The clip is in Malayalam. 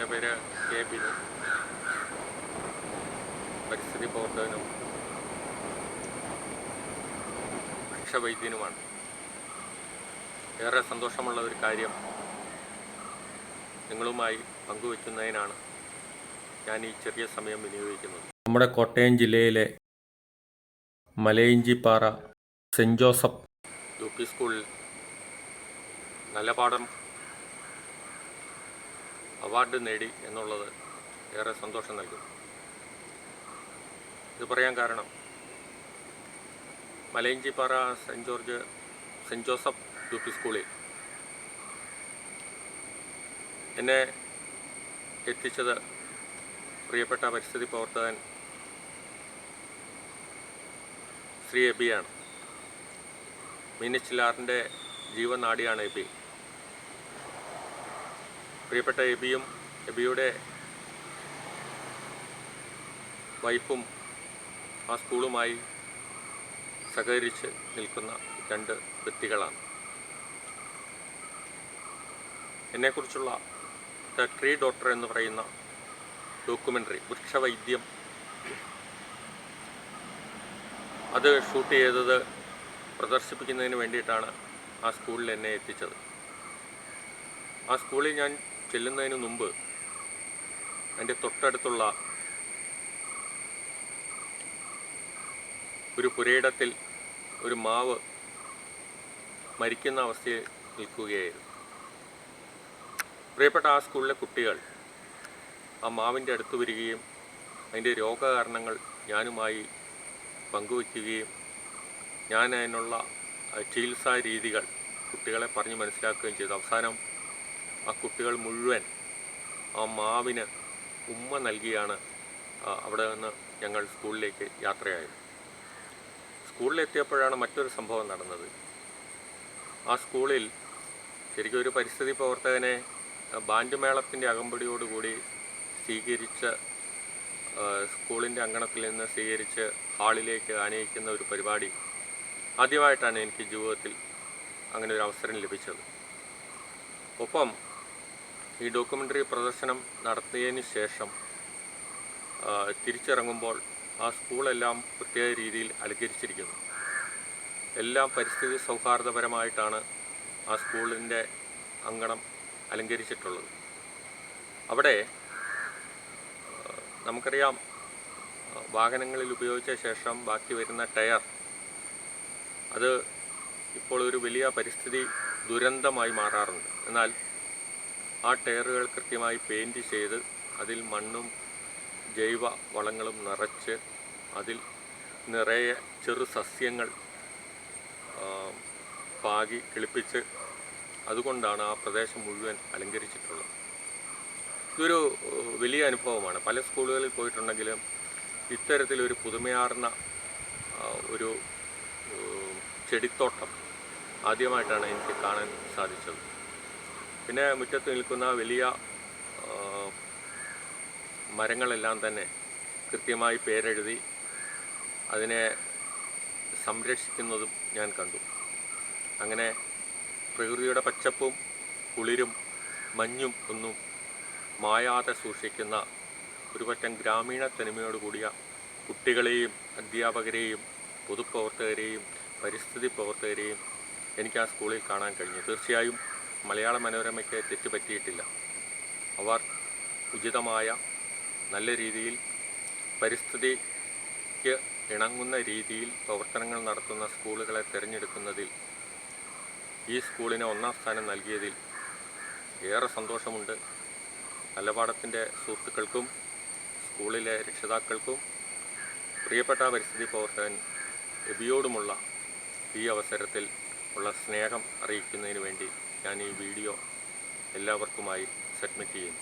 എൻ്റെ പേര് കെ ബിനു. പരിസ്ഥിതി പ്രവർത്തകനും വൃക്ഷവൈദ്യനുമാണ്. ഏറെ സന്തോഷമുള്ള ഒരു കാര്യം നിങ്ങളുമായി പങ്കുവയ്ക്കുന്നതിനാണ് ഞാൻ ഈ ചെറിയ സമയം വിനിയോഗിക്കുന്നത്. നമ്മുടെ കോട്ടയം ജില്ലയിലെ മലയിഞ്ചിപ്പാറ സെൻറ് ജോസഫ് UP സ്കൂളിൽ നല്ല പാഠം അവാർഡ് നേടി എന്നുള്ളത് ഏറെ സന്തോഷം നൽകുന്നു. ഇത് പറയാൻ കാരണം മലയിഞ്ചിപ്പാറ സെൻറ് ജോസഫ് UP സ്കൂളിൽ എന്നെ എത്തിച്ചത് പ്രിയപ്പെട്ട പരിസ്ഥിതി പ്രവർത്തകൻ ശ്രീ എബിയാണ്. മീനച്ചിലാറിൻ്റെ ജീവനാഡിയാണ് എബി. പ്രിയപ്പെട്ട എബിയും എബിയുടെ വൈഫും ആ സ്കൂളുമായി സഹകരിച്ച് നിൽക്കുന്ന രണ്ട് വ്യക്തികളാണ്. എന്നെക്കുറിച്ചുള്ള ദ ട്രീ ഡോക്ടർ എന്ന് പറയുന്ന ഡോക്യുമെൻ്ററി വൃക്ഷവൈദ്യം അത് ഷൂട്ട് ചെയ്തത് പ്രദർശിപ്പിക്കുന്നതിന് വേണ്ടിയിട്ടാണ് ആ സ്കൂളിൽ എന്നെ എത്തിച്ചത്. ആ സ്കൂളിൽ ഞാൻ ചെല്ലുന്നതിന് മുമ്പ് എൻ്റെ തൊട്ടടുത്തുള്ള ഒരു പുരയിടത്തിൽ ഒരു മാവ് മരിക്കുന്ന അവസ്ഥയിൽ നിൽക്കുകയായിരുന്നു. പ്രിയപ്പെട്ട ആ സ്കൂളിലെ കുട്ടികൾ ആ മാവിൻ്റെ അടുത്ത് വരികയും അതിൻ്റെ രോഗകാരണങ്ങൾ ഞാനുമായി പങ്കുവയ്ക്കുകയും ഞാൻ അതിനുള്ള ചികിത്സാ രീതികൾ കുട്ടികളെ പറഞ്ഞ് മനസ്സിലാക്കുകയും ചെയ്തു. അവസാനം ആ കുട്ടികൾ മുഴുവൻ ആ മാവിന് ഉമ്മ നൽകിയാണ് അവിടെ നിന്ന് ഞങ്ങൾ സ്കൂളിലേക്ക് യാത്രയായത്. സ്കൂളിലെത്തിയപ്പോഴാണ് മറ്റൊരു സംഭവം നടന്നത്. ആ സ്കൂളിൽ ശരിക്കും ഒരു പരിസ്ഥിതി പ്രവർത്തകനെ ബാൻഡ് മേളത്തിൻ്റെ അകമ്പടിയോടുകൂടി സ്വീകരിച്ച് സ്കൂളിൻ്റെ അങ്കണത്തിൽ നിന്ന് സ്വീകരിച്ച് ഹാളിലേക്ക് ആനയിക്കുന്ന ഒരു പരിപാടി ആദ്യമായിട്ടാണ് എനിക്ക് ജീവിതത്തിൽ അങ്ങനെ ഒരു അവസരം ലഭിച്ചത്. ഒപ്പം ഈ ഡോക്യുമെൻ്ററി പ്രദർശനം നടത്തിയതിന് ശേഷം തിരിച്ചിറങ്ങുമ്പോൾ ആ സ്കൂളെല്ലാം പ്രത്യേക രീതിയിൽ അലങ്കരിച്ചിരിക്കുന്നു. എല്ലാം പരിസ്ഥിതി സൗഹാർദ്ദപരമായിട്ടാണ് ആ സ്കൂളിൻ്റെ അങ്കണം അലങ്കരിച്ചിട്ടുള്ളത്. അവിടെ നമുക്കറിയാം, വാഹനങ്ങളിൽ ഉപയോഗിച്ച ശേഷം ബാക്കി വരുന്ന ടയർ അത് ഇപ്പോൾ ഒരു വലിയ പരിസ്ഥിതി ദുരന്തമായി മാറാറുണ്ട്. എന്നാൽ ആ ടയറുകൾ കൃത്യമായി പെയിൻറ് ചെയ്ത് അതിൽ മണ്ണും ജൈവ വളങ്ങളും നിറച്ച് അതിൽ നിറയെ ചെറു സസ്യങ്ങൾ പാകി കിളിപ്പിച്ച് അതുകൊണ്ടാണ് ആ പ്രദേശം മുഴുവൻ അലങ്കരിച്ചിട്ടുള്ളത്. ഇതൊരു വലിയ അനുഭവമാണ്. പല സ്കൂളുകളിൽ പോയിട്ടുണ്ടെങ്കിലും ഇത്തരത്തിലൊരു പുതുമയാർന്ന ഒരു ചെടിത്തോട്ടം ആദ്യമായിട്ടാണ് എനിക്ക് കാണാൻ സാധിച്ചത്. പിന്നെ മുറ്റത്ത് നിൽക്കുന്ന വലിയ മരങ്ങളെല്ലാം തന്നെ കൃത്യമായി പേരെഴുതി അതിനെ സംരക്ഷിക്കുന്നതും ഞാൻ കണ്ടു. അങ്ങനെ പ്രകൃതിയുടെ പച്ചപ്പും കുളിരും മഞ്ഞും ഒന്നും മായാതെ സൂക്ഷിക്കുന്ന ഒരുപറ്റം ഗ്രാമീണ തനിമയോടുകൂടിയ കുട്ടികളെയും അധ്യാപകരെയും പൊതുപ്രവർത്തകരെയും പരിസ്ഥിതി പ്രവർത്തകരെയും എനിക്ക് ആ സ്കൂളിൽ കാണാൻ കഴിഞ്ഞു. തീർച്ചയായും മലയാള മനോരമയ്ക്ക് തെറ്റുപറ്റിയിട്ടില്ല. അവർ ഉചിതമായ നല്ല രീതിയിൽ പരിസ്ഥിതിക്ക് ഇണങ്ങുന്ന രീതിയിൽ പ്രവർത്തനങ്ങൾ നടത്തുന്ന സ്കൂളുകളെ തിരഞ്ഞെടുക്കുന്നതിൽ ഈ സ്കൂളിന് 1ാം സ്ഥാനം നൽകിയതിൽ ഏറെ സന്തോഷമുണ്ട്. നല്ലപാഠത്തിൻ്റെ സുഹൃത്തുക്കൾക്കും സ്കൂളിലെ രക്ഷിതാക്കൾക്കും പ്രിയപ്പെട്ട പരിസ്ഥിതി പ്രവർത്തകൻ എബിയോടുമുള്ള ഈ അവസരത്തിൽ ഉള്ള സ്നേഹം അറിയിക്കുന്നതിന് വേണ്ടി ഞാൻ ഈ വീഡിയോ എല്ലാവർക്കുമായി സബ്മിറ്റ് ചെയ്യുന്നു.